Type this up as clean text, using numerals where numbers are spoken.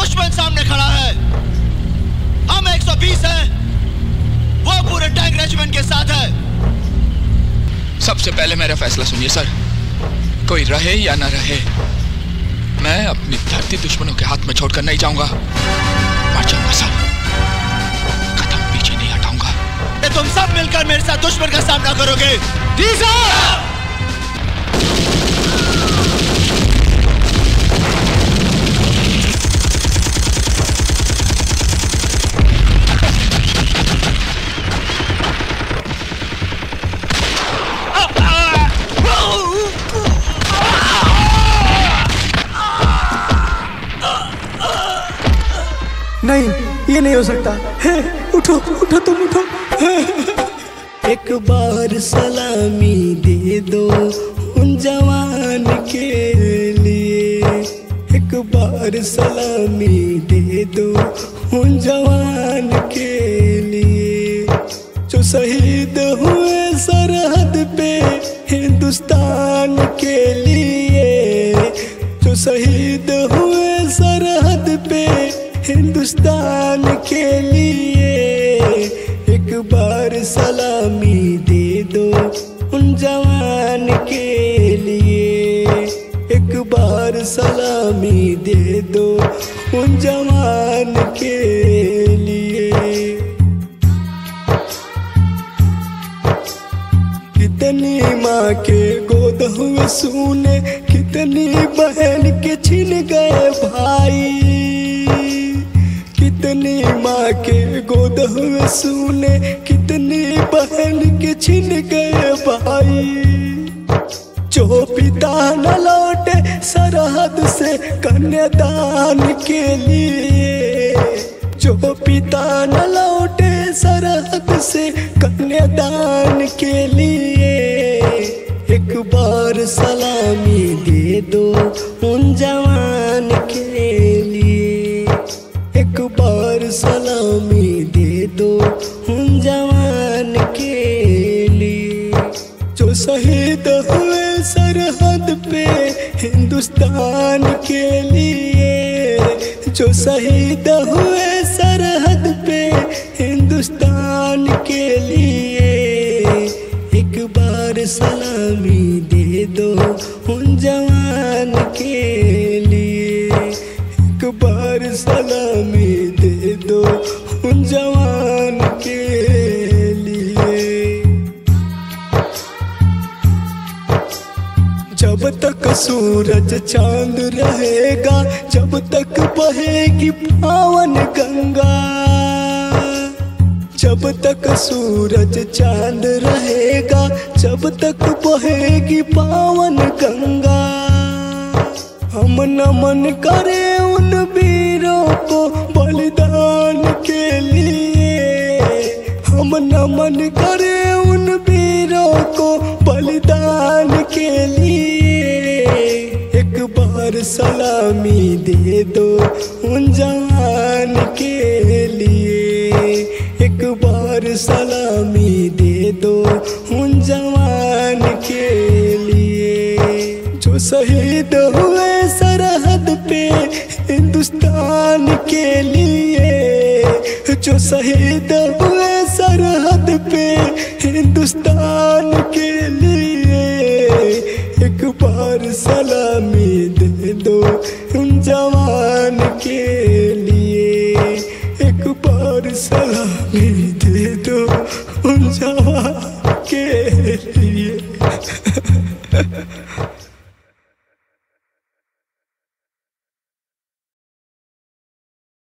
दुश्मन सामने खड़ा है। हम 120 हैं, वो पूरे टैंक रेजिमेंट के साथ है। सबसे पहले मेरा फैसला सुनिए सर, कोई रहे या ना रहे, मैं अपनी धरती दुश्मनों के हाथ में छोड़कर नहीं जाऊंगा। मर जाऊंगा सर, कदम पीछे नहीं हटाऊंगा। तुम सब मिलकर मेरे साथ दुश्मन का सामना करोगे। जी सर। नहीं, ये नहीं हो सकता। उठो उठो, तुम उठो। एक बार सलामी दे दो उन जवान के लिए, एक बार सलामी दे दो उन जवान के लिए, जो शहीद हुए सरहद पे हिंदुस्तान के लिए, जो शहीद हुए सरहद पे हिंदुस्तान के लिए। एक बार सलामी दे दो उन जवान के लिए, एक बार सलामी दे दो उन जवान के लिए। कितनी माँ के गोद हुए सूने, कितनी बहन के छिन गए भाई, कितनी माँ के गोद हुए सूने, कितनी बहन के छिन गए भाई। जो पिता न लौटे सरहद से कन्यादान के लिए, जो पिता न लौटे सरहद से कन्यादान के लिए। एक बार सलामी दे दो उन जवान के लिए, एक बार सलामी दे दो उन जवान के लिए, जो शहीद हुए सरहद पे हिंदुस्तान के लिए, जो शहीद हुए सरहद पे हिंदुस्तान के लिए। एक बार सलामी दे दो उन जवान के लिए, एक बार सलामी दे दो उन जवान के लिए। जब तक सूरज चांद रहेगा, जब तक बहेगी पावन गंगा, जब तक सूरज चांद रहेगा, जब तक बहेगी पावन गंगा। हम नमन करें उन वीरों को बलिदान के लिए, हम नमन करें उन वीरों को बलिदान के लिए। एक बार सलामी दे दो उन जवान के लिए, एक बार सलामी दे दो उन जवान के लिए, जो शहीद हुए सरहद पे हिंदुस्तान के लिए, जो शहीद हुए सरहद पे हिंदुस्तान के लिए। एक बार सलामी दे दो उन जवान के लिए, एक बार सलामी दे दो उन जवान के लिए।